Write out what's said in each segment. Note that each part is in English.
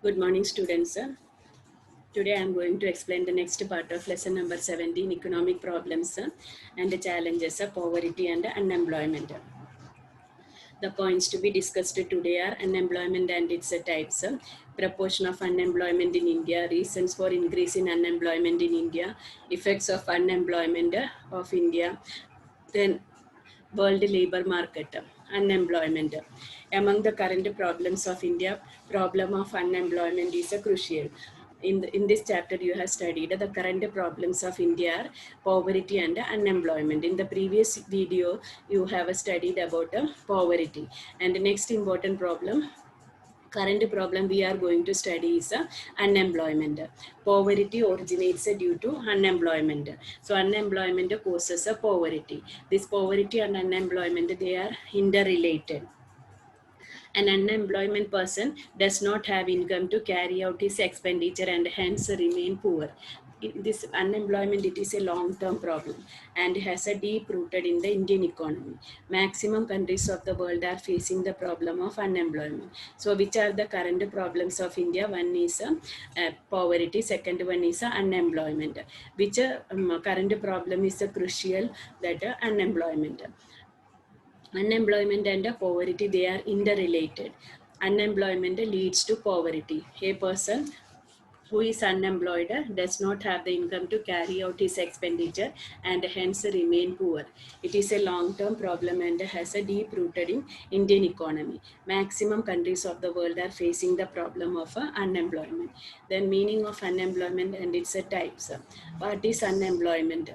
Good morning, students. Today I am going to explain the next part of lesson number 17, economic problems and the challenges of poverty and unemployment. The points to be discussed today are unemployment and its types, proportion of unemployment in India, reasons for increase in unemployment in India, effects of unemployment of India, then world labor market, unemployment. Among the current problems of India, problem of unemployment is crucial. In this chapter, you have studied the current problems of India are poverty and unemployment. In the previous video, you have studied about poverty. And the next important problem, current problem we are going to study is unemployment. Poverty originates due to unemployment. So unemployment causes poverty. This poverty and unemployment, they are interrelated. An unemployed person does not have income to carry out his expenditure and hence remain poor. This unemployment, it is a long-term problem and has a deep rooted in the Indian economy. Maximum countries of the world are facing the problem of unemployment. So which are the current problems of India? One is poverty, second one is unemployment. Which current problem is crucial, that unemployment. Unemployment and poverty, they are interrelated. Unemployment leads to poverty. A person who is unemployed does not have the income to carry out his expenditure and hence remain poor. It is a long-term problem and has a deep rooted in Indian economy. Maximum countries of the world are facing the problem of unemployment. Then meaning of unemployment and its types. What is unemployment?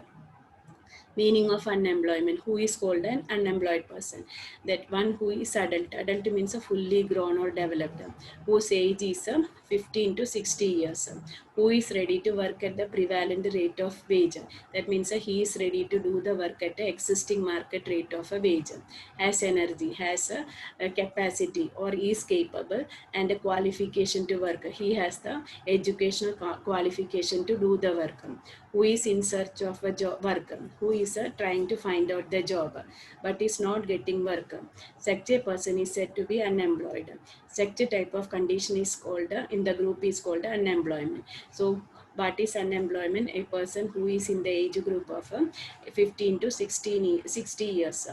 Meaning of unemployment, who is called an unemployed person? That one who is adult means a fully grown or developed, whose age is 15 to 60 years, who is ready to work at the prevalent rate of wage. That means he is ready to do the work at the existing market rate of a wage, has energy, has a capacity, or is capable and a qualification to work. He has the educational qualification to do the work, who is in search of a job work, who is trying to find out the job but is not getting work. Such a person is said to be unemployed. Such a type of condition is called, in the group is called unemployment. So what is unemployment? A person who is in the age group of 15 to 60 years.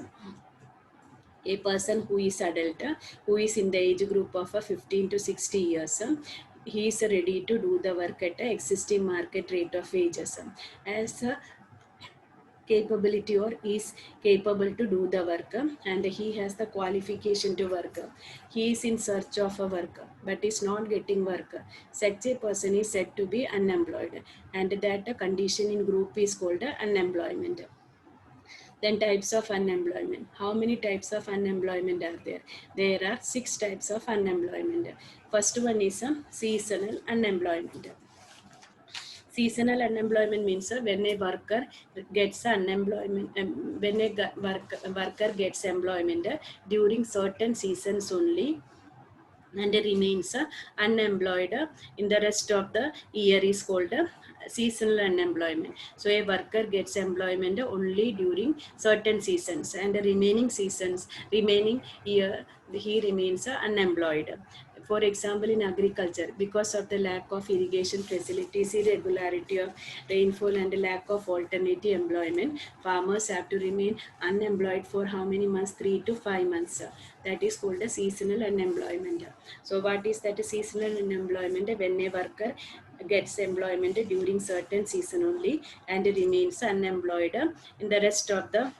A person who is adult, who is in the age group of 15 to 60 years, he is ready to do the work at the existing market rate of wages, as a capability, or is capable to do the work, and he has the qualification to work. He is in search of a work but is not getting work. Such a person is said to be unemployed, and that condition in group is called unemployment. Then types of unemployment. How many types of unemployment are there? There are 6 types of unemployment. First one is seasonal unemployment. Seasonal unemployment means when a worker gets unemployment, when a worker gets employment during certain seasons only, and remains unemployed in the rest of the year is called seasonal unemployment. So a worker gets employment only during certain seasons, and the remaining year he remains unemployed. For example, in agriculture, because of the lack of irrigation facilities, irregularity of rainfall, and lack of alternative employment, farmers have to remain unemployed for how many months? 3 to 5 months. That is called a seasonal unemployment. So what is that seasonal unemployment? When a worker gets employment during certain season only and remains unemployed in the rest of the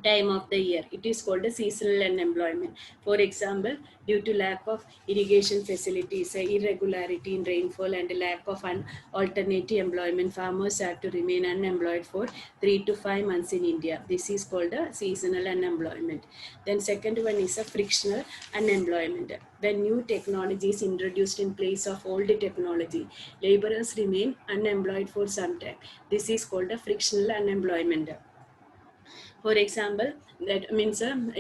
time of the year, it is called a seasonal unemployment. For example, due to lack of irrigation facilities, irregularity in rainfall, and lack of an alternative employment, farmers have to remain unemployed for 3 to 5 months in India. This is called a seasonal unemployment. Then second one is a frictional unemployment. When new technology is introduced in place of old technology, laborers remain unemployed for some time. This is called a frictional unemployment. For example, that means in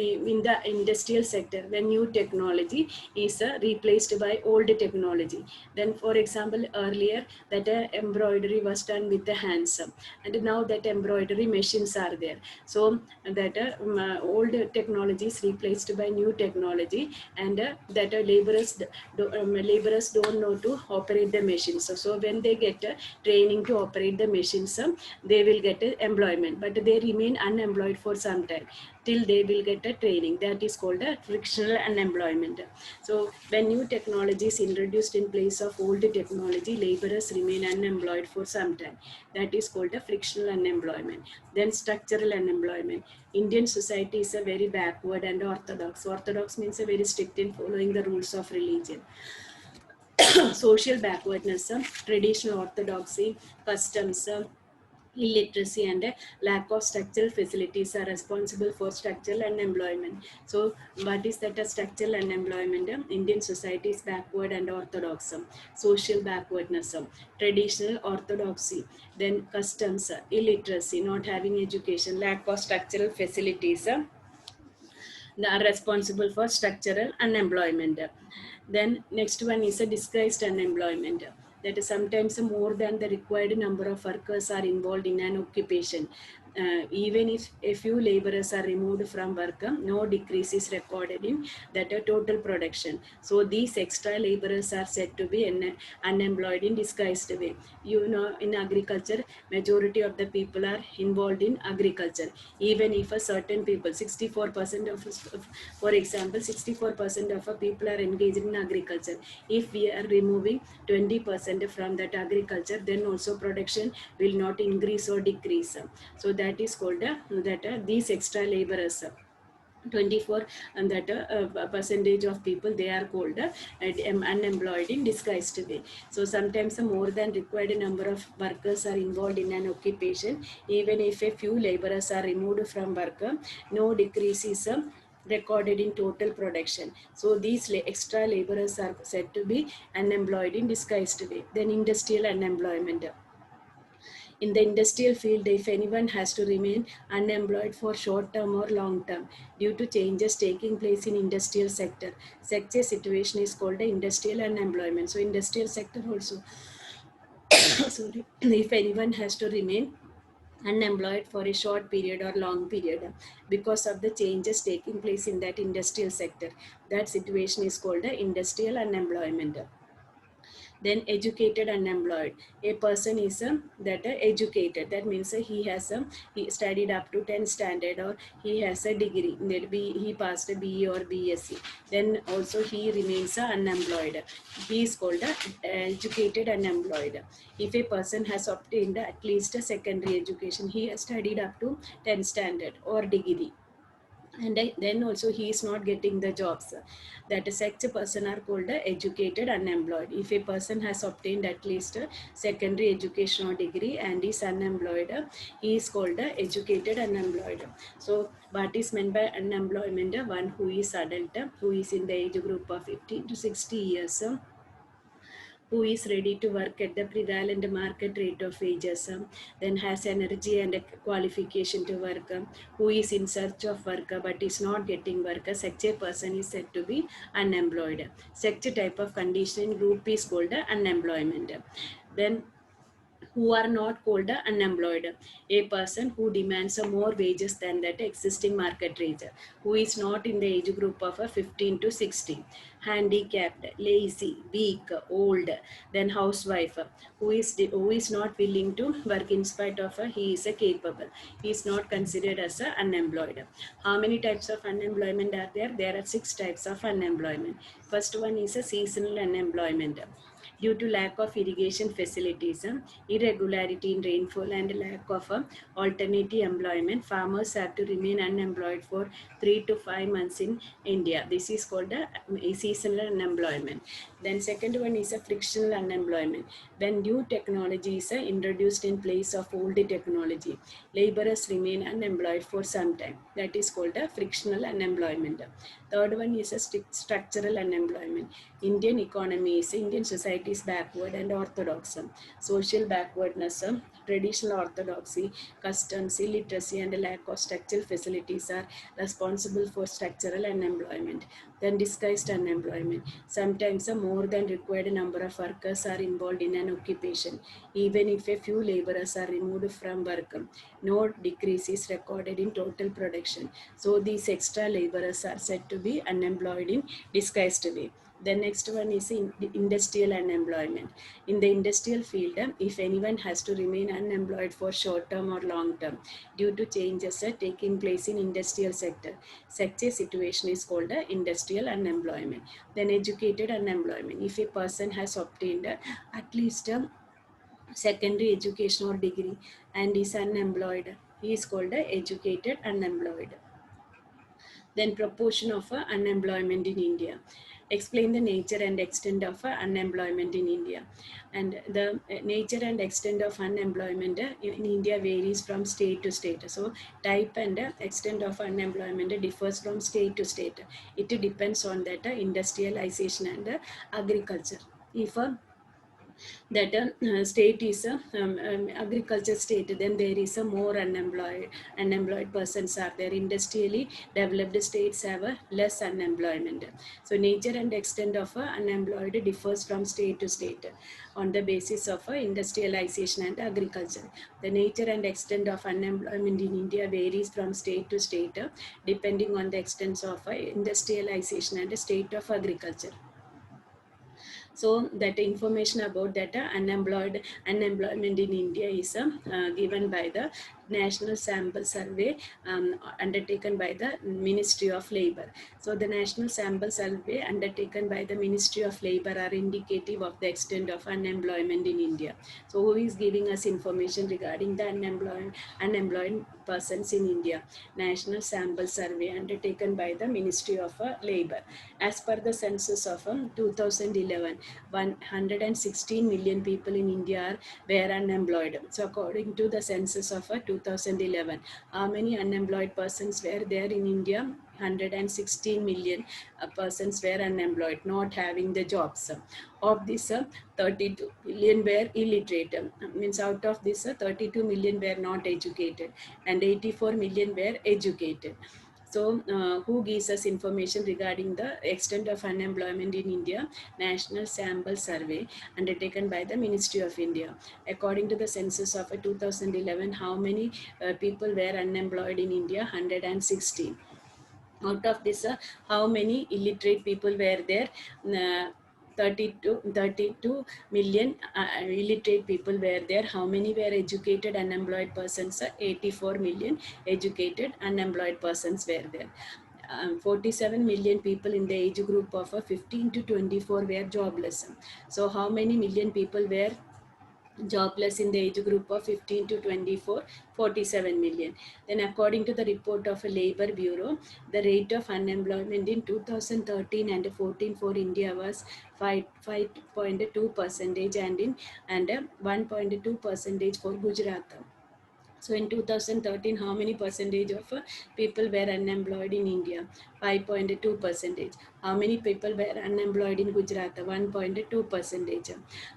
the industrial sector, when new technology is replaced by old technology. Then, for example, earlier that embroidery was done with the hands, and now that embroidery machines are there. So that old technology is replaced by new technology, and that laborers don't know to operate the machines. So when they get training to operate the machines, they will get employment, but they remain unemployed for some time till they will get a training. That is called a frictional unemployment. So when new technology is introduced in place of old technology, laborers remain unemployed for some time. That is called a frictional unemployment. Then structural unemployment. Indian society is a very backward and orthodox. Orthodox means a very strict in following the rules of religion. Social backwardness, traditional orthodoxy, customs, illiteracy, and a lack of structural facilities are responsible for structural unemployment. So what is that, a structural unemployment? Indian society is backward and orthodox. Social backwardness, traditional orthodoxy, then customs, illiteracy, not having education, lack of structural facilities, are responsible for structural unemployment. Then next one is a disguised unemployment. That is sometimes more than the required number of workers are involved in an occupation. Even if a few laborers are removed from work, no decrease is recorded in that total production. So these extra laborers are said to be unemployed in disguised way. You know, in agriculture, majority of the people are involved in agriculture. Even if a certain people, 64% for example, 64% of people are engaged in agriculture. If we are removing 20% from that agriculture, then also production will not increase or decrease. So that is called these extra laborers. 24 and that percentage of people, they are called unemployed in disguised way. So sometimes more than required number of workers are involved in an occupation. Even if a few laborers are removed from work, no decrease is recorded in total production. So these extra laborers are said to be unemployed in disguised way. Then industrial unemployment. In the industrial field, if anyone has to remain unemployed for short term or long term due to changes taking place in industrial sector, such a situation is called industrial unemployment. So industrial sector also, sorry, if anyone has to remain unemployed for a short period or long period because of the changes taking place in that industrial sector, that situation is called industrial unemployment. Then educated unemployed. A person is educated, that means he studied up to 10th standard, or he has a degree, he passed a BE or BSc. Then also he remains unemployed. He is called educated unemployed. If a person has obtained at least a secondary education, he has studied up to 10th standard or degree, and then also he is not getting the jobs, that such a person are called educated unemployed. If a person has obtained at least a secondary education or degree and is unemployed, he is called educated unemployed. So what is meant by unemployment? One who is adult, who is in the age group of 15 to 60 years, who is ready to work at the prevalent market rate of wages, then has energy and a qualification to work, who is in search of work but is not getting work, such a person is said to be unemployed. Such a type of condition group is called unemployment. Then who are not called unemployed, a person who demands more wages than that existing market rate, who is not in the age group of 15 to 60, handicapped, lazy, weak, old, then housewife, who is not willing to work in spite of he is capable, he is not considered as unemployed. How many types of unemployment are there? There are 6 types of unemployment. First one is a seasonal unemployment. Due to lack of irrigation facilities, irregularity in rainfall, and lack of alternative employment, farmers have to remain unemployed for 3 to 5 months in India. This is called a seasonal unemployment. Then second one is a frictional unemployment. When new technology is introduced in place of old technology, laborers remain unemployed for some time. That is called a frictional unemployment. Third one is a structural unemployment. Indian society is backward and orthodox. Social backwardness, traditional orthodoxy, customs, illiteracy, and lack of structural facilities are responsible for structural unemployment. Then disguised unemployment. Sometimes a more than required number of workers are involved in an occupation, even if a few laborers are removed from work. No decrease is recorded in total production. So these extra laborers are said to be unemployed in disguised way. The next one is industrial unemployment. In the industrial field, if anyone has to remain unemployed for short term or long term due to changes taking place in industrial sector, such a situation is called industrial unemployment. Then educated unemployment. If a person has obtained at least secondary education or degree and is unemployed, he is called educated unemployed. Then proportion of unemployment in India. Explain the nature and extent of unemployment in India. And the nature and extent of unemployment in India varies from state to state. So type and extent of unemployment differs from state to state. It depends on that industrialization and agriculture. If that state is a agriculture state, then there is a more unemployed persons are there. Industrially developed states have a less unemployment. So nature and extent of unemployed differs from state to state on the basis of industrialization and agriculture. The nature and extent of unemployment in India varies from state to state depending on the extent of industrialization and state of agriculture. So that information about that unemployment in India is given by the National Sample Survey undertaken by the Ministry of Labor. So the National Sample Survey undertaken by the Ministry of Labor are indicative of the extent of unemployment in India. So who is giving us information regarding the unemployed persons in India? National Sample Survey undertaken by the Ministry of Labor. As per the census of 2011, 116 million people in India were unemployed. So according to the census of 2011, how many unemployed persons were there in India? 116 million persons were unemployed, not having the jobs. Of this, 32 million were illiterate. Means out of this, 32 million were not educated and 84 million were educated. So, who gives us information regarding the extent of unemployment in India? National Sample Survey undertaken by the Ministry of India. According to the census of 2011, how many people were unemployed in India? 116. Out of this, how many illiterate people were there? 32 million illiterate people were there. How many were educated unemployed persons? 84 million educated unemployed persons were there. 47 million people in the age group of 15 to 24 were jobless. So how many million people were jobless in the age group of 15 to 24? 47 million. Then according to the report of a Labor Bureau, the rate of unemployment in 2013 and 14 for India was 5.2 percentage and 1.2 percentage for Gujarat. So in 2013, how many percentage of people were unemployed in India? 5.2 percentage. How many people were unemployed in Gujarat? 1.2 percentage.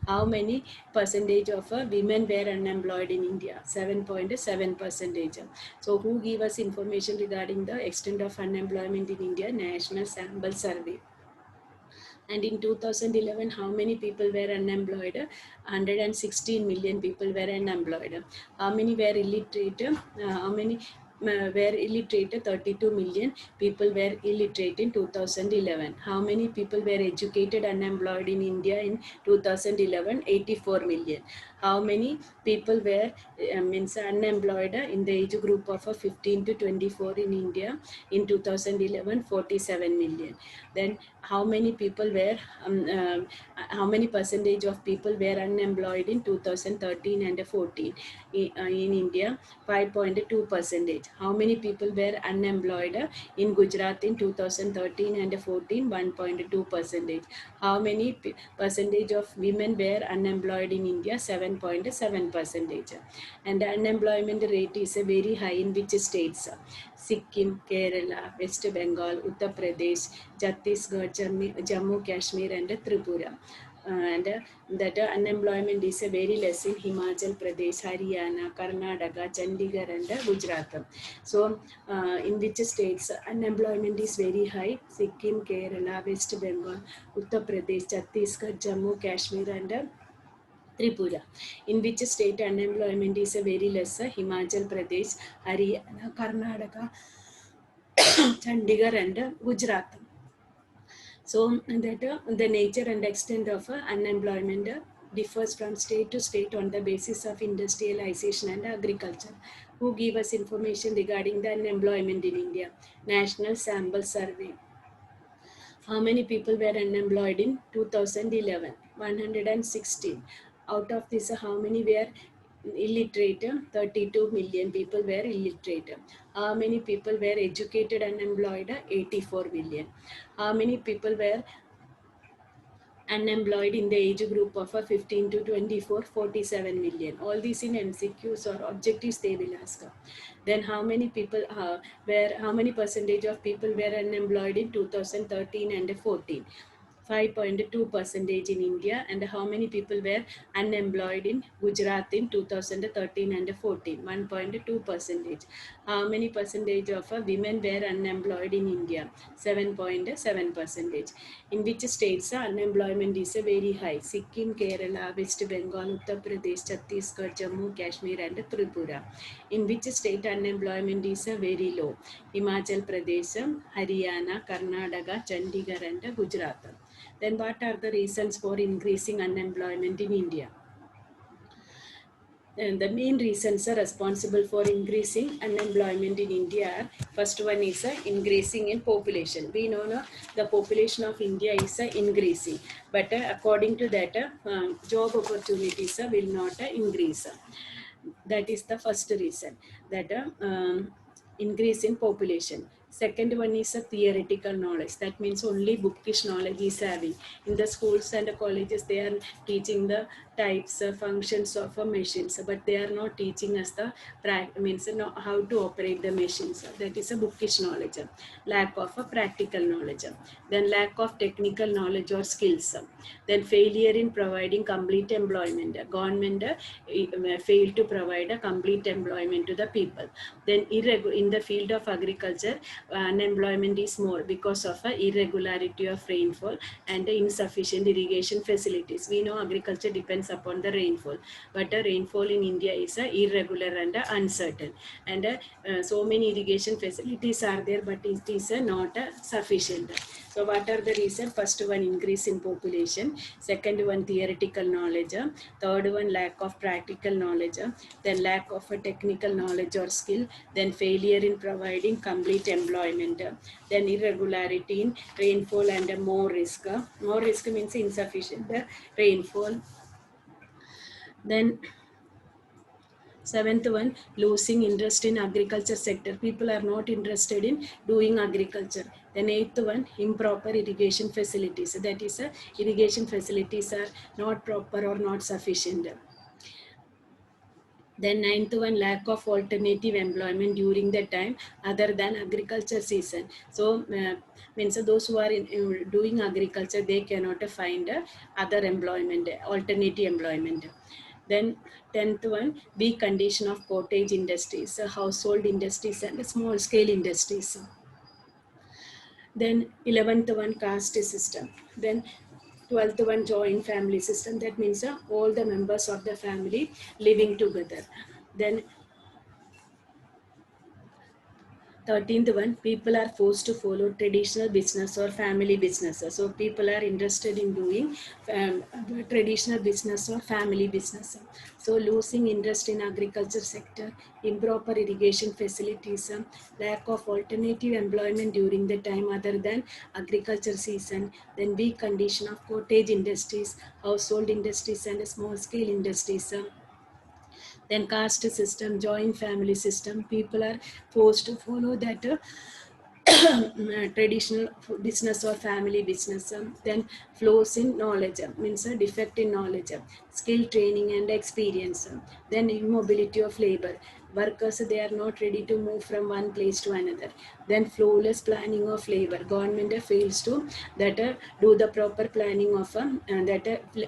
How many percentage of women were unemployed in India? 7.7 percentage. So who give us information regarding the extent of unemployment in India? National Sample Survey. And in 2011, how many people were unemployed? 116 million people were unemployed. How many were illiterate? How many were illiterate? 32 million people were illiterate in 2011. How many people were educated unemployed in India in 2011? 84 million. How many people were means unemployed in the age group of 15 to 24 in India in 2011? 47 million. Then how many people were how many percentage of people were unemployed in 2013 and 14 in India? 5.2 percentage. How many people were unemployed in Gujarat in 2013 and 14? 1.2 percentage. How many percentage of women were unemployed in India? 7.7 percentage. And the unemployment rate is very high in which states? Sikkim, Kerala, West Bengal, Uttar Pradesh, Chhattisgarh, Jammu, Kashmir and Tripura. and that unemployment is very less in Himachal Pradesh, Haryana, Karnataka, Chandigarh and Gujarat. So in which states unemployment is very high? Sikkim, Kerala, West Bengal, Uttar Pradesh, Chhattisgarh, Jammu, Kashmir and Tripura. In which state unemployment is very less? Himachal Pradesh, Haryana, Karnataka, Chandigarh and Gujarat. So that the nature and extent of unemployment differs from state to state on the basis of industrialization and agriculture. Who give us information regarding the unemployment in India? National Sample Survey. How many people were unemployed in 2011? 116. Out of this, how many were illiterate? 32 million people were illiterate. How many people were educated unemployed? 84 million. How many people were unemployed in the age group of 15 to 24, 47 million. All these in MCQs or objectives they will ask. Then how many people how many percentage of people were unemployed in 2013 and 14? 5.2 percentage in India. And how many people were unemployed in Gujarat in 2013 and 14? 1.2 percentage. How many percentage of women were unemployed in India? 7.7 percentage. In which states unemployment is very high? Sikkim, Kerala, West Bengal, Uttar Pradesh, Chhattisgarh, Jammu, Kashmir and Tripura. In which state unemployment is very low? Himachal Pradesh, Haryana, Karnataka, Chandigarh and Gujarat. Then what are the reasons for increasing unemployment in India? And the main reasons are responsible for increasing unemployment in India are, first one is increasing in population. We know no, the population of India is increasing, but according to that, job opportunities will not increase. That is the first reason, that increase in population. Second one is a theoretical knowledge. That means only bookish knowledge is having. In the schools and colleges, they are teaching the types, functions of machines, but they are not teaching us the means how to operate the machines. That is a bookish knowledge. Lack of a practical knowledge. Then lack of technical knowledge or skills. Then failure in providing complete employment. Government failed to provide a complete employment to the people. Then in the field of agriculture, unemployment is more because of irregularity of rainfall and insufficient irrigation facilities. We know agriculture depends upon the rainfall, but rainfall in India is irregular and uncertain, and so many irrigation facilities are there, but it is not sufficient. So what are the reasons? First one, increase in population. Second one, theoretical knowledge. Third one, lack of practical knowledge. Then lack of a technical knowledge or skill. Then failure in providing complete employment. Then irregularity in rainfall and more risk. More risk means insufficient rainfall. Then seventh one, losing interest in agriculture sector. People are not interested in doing agriculture. Then eighth one, improper irrigation facilities. That is, irrigation facilities are not proper or not sufficient. Then ninth one, lack of alternative employment during the time other than agriculture season. So means those who are doing agriculture, they cannot find other employment, alternative employment. Then 10th one, weak condition of cottage industries, household industries and small scale industries. Then 11th one, caste system. Then 12th one, joint family system. That means all the members of the family living together. Then 13th one, people are forced to follow traditional business or family businesses. So people are interested in doing traditional business or family business. So losing interest in agriculture sector, improper irrigation facilities, lack of alternative employment during the time other than agriculture season, then weak condition of cottage industries, household industries and small scale industries. Then caste system, joint family system, people are forced to follow that traditional business or family business. Then flaws in knowledge, means a defect in knowledge, skill training and experience. Then immobility of labor, Workers, they are not ready to move from one place to another. Then flawless planning of labor. Government fails to do the proper planning of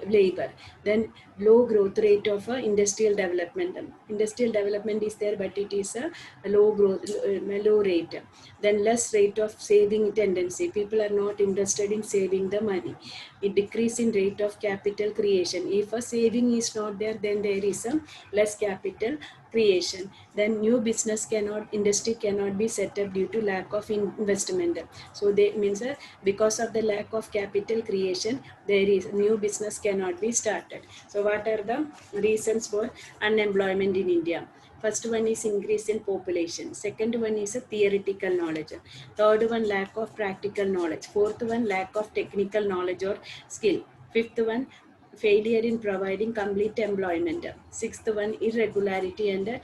labor. Then low growth rate of industrial development. Industrial development is there, but it is a low growth, low rate. Then less rate of saving tendency. People are not interested in saving the money. It decrease in rate of capital creation. If a saving is not there, then there is a less capital creation. Then new business industry cannot be set up due to lack of investment. So they means because of the lack of capital creation, there is new business cannot be started. So what are the reasons for unemployment in India? First one is increase in population. Second one is a theoretical knowledge. Third one, lack of practical knowledge. Fourth one, lack of technical knowledge or skill. Fifth one, failure in providing complete employment. Sixth one, irregularity in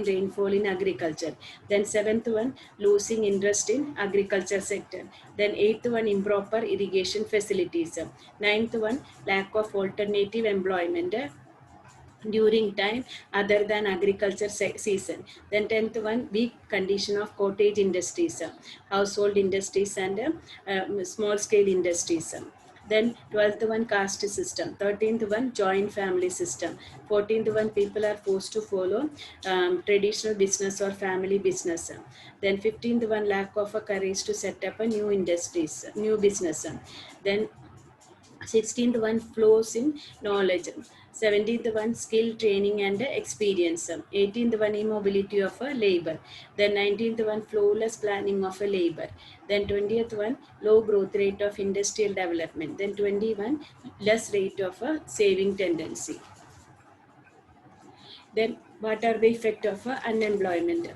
rainfall in agriculture. Then seventh one, losing interest in agriculture sector. Then eighth one, improper irrigation facilities. Ninth one, lack of alternative employment during time other than agriculture season. Then 10th one, weak condition of cottage industries, household industries and small scale industries. Then 12th one, caste system. 13th one, joint family system. 14th one, people are forced to follow traditional business or family business. Then 15th one, lack of a courage to set up a new business. Then 16th one, flows in knowledge. 17th one, skill training and experience. 18th one, immobility of a labor. Then 19th one, flawless planning of a labor. Then 20th one, low growth rate of industrial development. Then 21, less rate of a saving tendency. Then what are the effect of unemployment?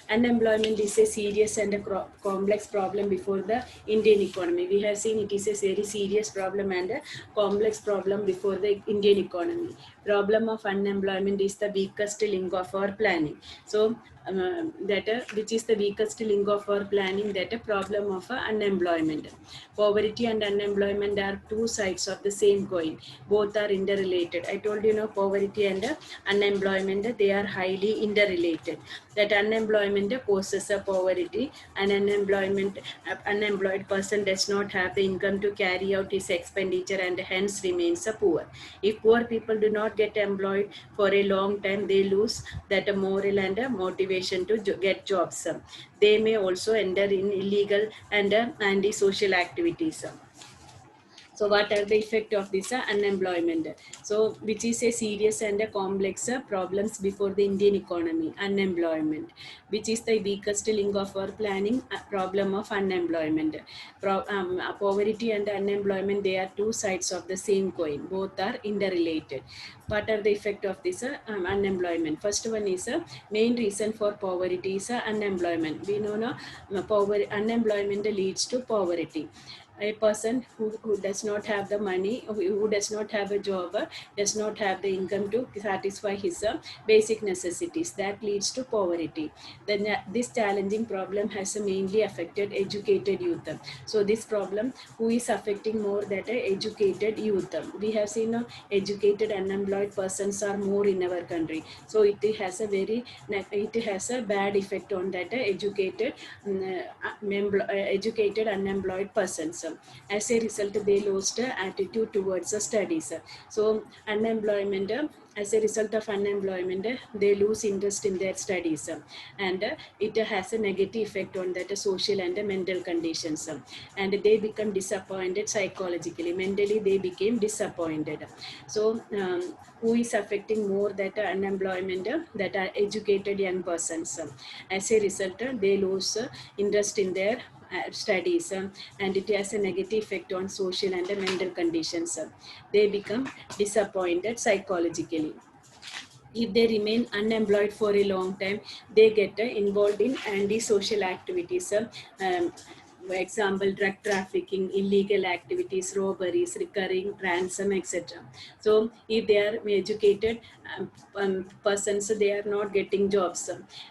Unemployment is a serious and a complex problem before the Indian economy. We have seen it is a very serious problem and a complex problem before the Indian economy. Problem of unemployment is the weakest link of our planning. So which is the weakest link of our planning, that a problem of unemployment. Poverty and unemployment are two sides of the same coin. Both are interrelated. I told you, poverty and unemployment, they are highly interrelated. That unemployment causes a poverty, and unemployed person does not have the income to carry out his expenditure and hence remains a poor. If poor people do not get employed for a long time, they lose that moral and motivation to get jobs. They may also enter in illegal and anti-social activities. So what are the effect of this unemployment? So which is a serious and a complex problems before the Indian economy, unemployment, which is the weakest link of our planning, problem of unemployment. Poverty and unemployment, they are two sides of the same coin. Both are interrelated. What are the effect of this unemployment? First one is main reason for poverty is unemployment. We know now unemployment leads to poverty. A person who does not have the money, who does not have a job, does not have the income to satisfy his basic necessities, that leads to poverty. Then this challenging problem has mainly affected educated youth. So this problem, who is affecting more, that educated youth. We have seen educated unemployed persons are more in our country. So it has a bad effect on that educated unemployed persons. As a result, they lost attitude towards studies. So unemployment, as a result of unemployment, they lose interest in their studies, and it has a negative effect on that social and mental conditions, and they become disappointed psychologically. Mentally, they became disappointed. So who is affecting more that unemployment, that are educated young persons. As a result, they lose interest in their studies, and it has a negative effect on social and mental conditions. They become disappointed psychologically. If they remain unemployed for a long time, they get involved in anti-social activities. example, drug trafficking, illegal activities, robberies, recurring ransom, etc. So if they are educated persons, they are not getting jobs.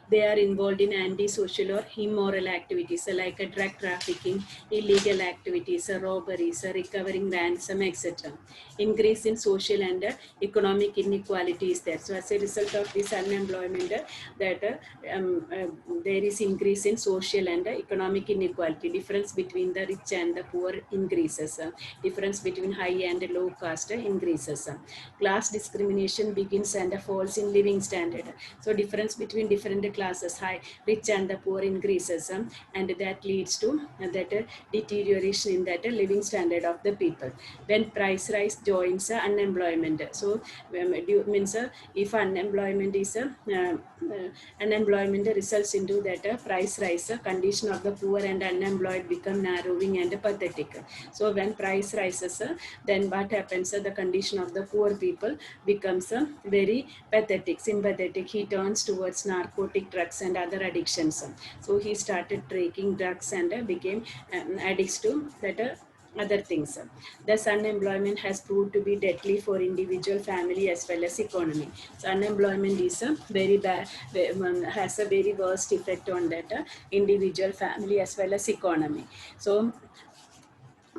They are involved in anti-social or immoral activities like drug trafficking, illegal activities, robberies, recovering ransom, etc. Increase in social and economic inequality is there. So as a result of this unemployment, that there is increase in social and economic inequality. Difference between the rich and the poor increases. Difference between high and low caste increases. Class discrimination begins and falls in living standard. So difference between different classes, high, rich and the poor increases, and that leads to that deterioration in that living standard of the people. When price rise joins unemployment. So means if unemployment is unemployment results into that price rise, condition of the poor and unemployed become narrowing and pathetic. So when price rises, then what happens? The condition of the poor people becomes very pathetic, sympathetic. He turns towards narcotic, drugs and other addictions. So he started taking drugs and became addicts to that other things. Thus, unemployment has proved to be deadly for individual, family as well as economy. So, unemployment is a very bad, has a very worst effect on that individual, family as well as economy. So,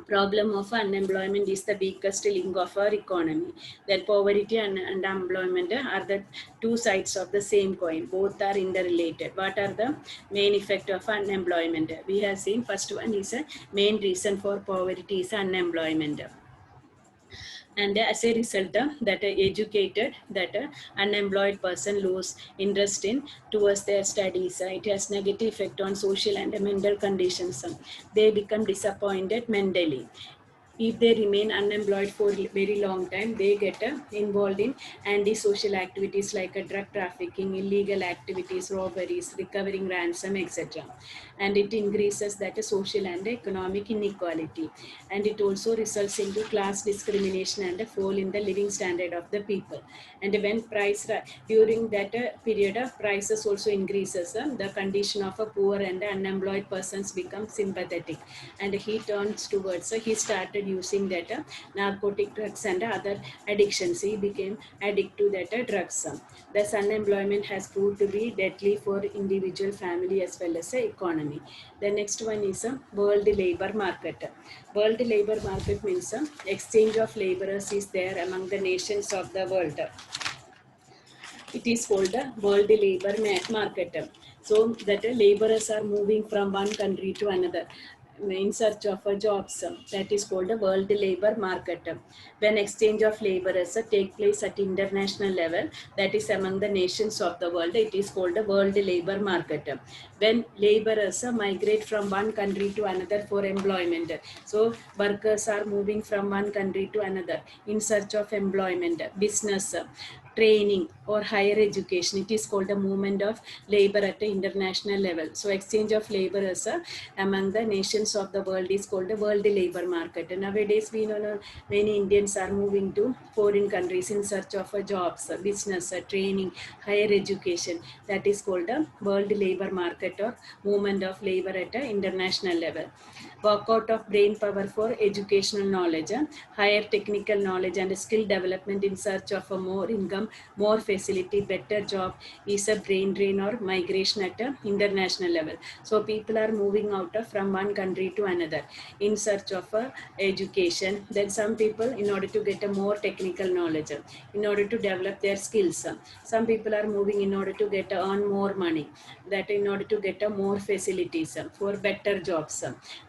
problem of unemployment is the weakest link of our economy. That poverty and unemployment are the two sides of the same coin. Both are interrelated. What are the main effect of unemployment? We have seen first one is a main reason for poverty is unemployment. And as a result, that educated, that unemployed person lose interest in towards their studies. It has negative effect on social and mental conditions. They become disappointed mentally. If they remain unemployed for a very long time, they get involved in anti-social activities like drug trafficking, illegal activities, robberies, recovering ransom, etc. And it increases that social and economic inequality. And it also results into class discrimination and a fall in the living standard of the people. And when during that period of prices also increases, the condition of a poor and unemployed persons become sympathetic, and he turns towards, he started using that narcotic drugs and other addictions. He became addict to that drugs. Thus unemployment has proved to be deadly for individual, family as well as economy. The next one is world labor market. World labor market means exchange of laborers is there among the nations of the world. It is called the world labor market. So that laborers are moving from one country to another in search of jobs. That is called the world labor market. When exchange of laborers take place at international level, that is among the nations of the world, it is called the world labor market. When laborers migrate from one country to another for employment, so workers are moving from one country to another in search of employment, business, training or higher education. It is called a movement of labor at the international level. So exchange of laborers among the nations of the world is called the world labor market. And nowadays we know many Indians are moving to foreign countries in search of jobs, business, training, higher education. That is called a world labor market or movement of labor at the international level. Workout of brain power for educational knowledge, higher technical knowledge and skill development in search of a more income, more facility, better job is a brain drain or migration at an international level. So people are moving out from one country to another in search of education. Then some people in order to get a more technical knowledge, in order to develop their skills. Some people are moving in order to get earn more money, that in order to get more facilities for better jobs.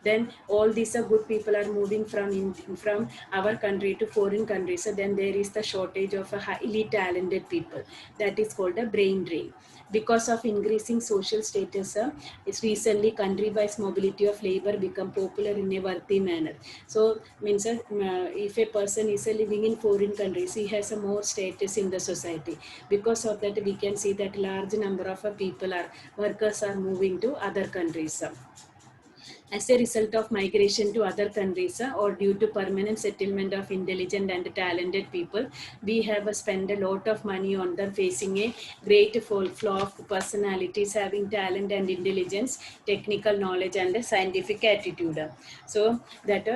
Then all these good people are moving from our country to foreign countries. So then there is the shortage of highly talented people. That is called a brain drain. Because of increasing social status, it's recently country-wise mobility of labor become popular in a worthy manner. So means if a person is living in foreign countries, he has a more status in the society. Because of that, we can see that large number of people are workers are moving to other countries. as a result of migration to other countries or due to permanent settlement of intelligent and talented people, we have spent a lot of money on them, facing a great flow of personalities having talent and intelligence, technical knowledge and a scientific attitude. So that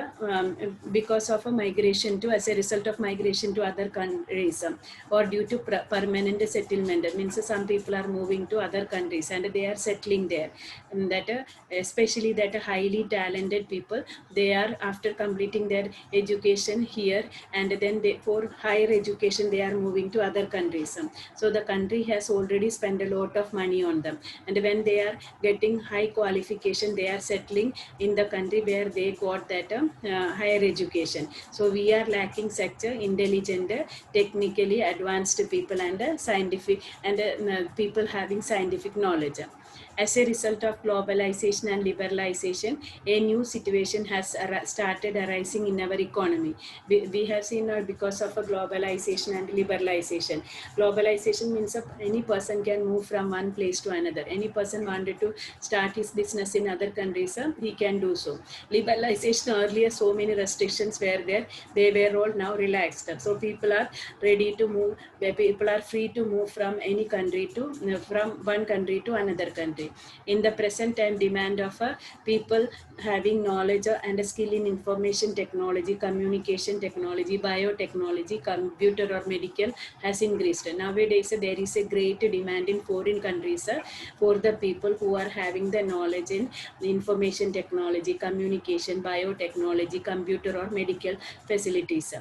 because of a migration to, as a result of migration to other countries or due to permanent settlement, means some people are moving to other countries and they are settling there. And that especially that highly talented people, they are after completing their education here, and then they, for higher education they are moving to other countries. So the country has already spent a lot of money on them, and when they are getting high qualification, they are settling in the country where they got that higher education. So we are lacking such intelligent, technically advanced people and scientific and people having scientific knowledge. As a result of globalization and liberalization, a new situation has started arising in our economy. We have seen because of a globalization and liberalization. Globalization means any person can move from one place to another. Any person wanted to start his business in other countries, he can do so. Liberalization, earlier so many restrictions were there, they were all now relaxed. So people are ready to move, where people are free to move from any country to, from one country to another country. In the present time, demand of people having knowledge and a skill in information technology, communication technology, biotechnology, computer or medical has increased. Nowadays there is a great demand in foreign countries for the people who are having the knowledge in information technology, communication, biotechnology, computer or medical facilities.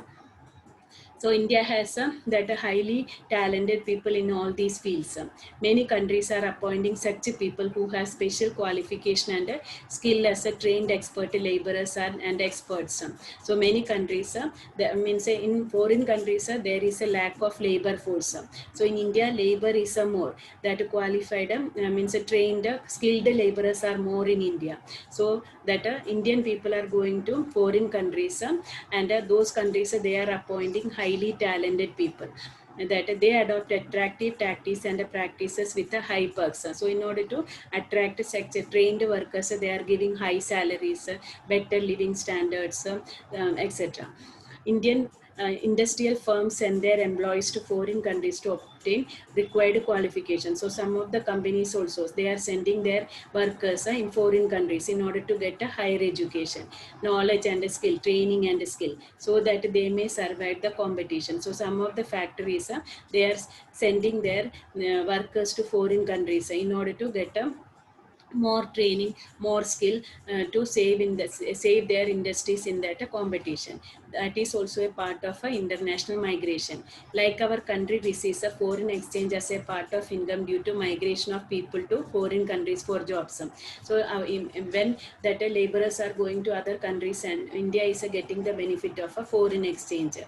So India has that highly talented people in all these fields. Many countries are appointing such people who have special qualification and skill as a trained expert laborers and experts. So many countries, that means in foreign countries, there is a lack of labor force. So in India, labor is more, that qualified, means trained, skilled laborers are more in India. So that Indian people are going to foreign countries, and those countries, they are appointing highly talented people, that they adopt attractive tactics and practices with a high perks. So in order to attract such trained workers, they are giving high salaries, better living standards, etc. Indian industrial firms send their employees to foreign countries to obtain required qualifications. So some of the companies also, they are sending their workers in foreign countries in order to get a higher education, knowledge and skill, training and skill, so that they may survive the competition. So some of the factories, they are sending their workers to foreign countries in order to get a more training, more skill, to save their industries in that competition. That is also a part of international migration. Like our country receives a foreign exchange as a part of income due to migration of people to foreign countries for jobs. So when that laborers are going to other countries, and India is getting the benefit of a foreign exchange,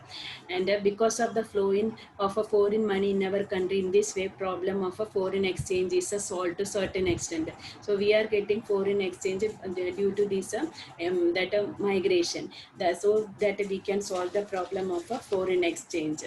and because of the flowing of a foreign money in our country, in this way problem of a foreign exchange is solved to certain extent. So we are getting foreign exchange due to this that migration, so that we can solve the problem of a foreign exchange.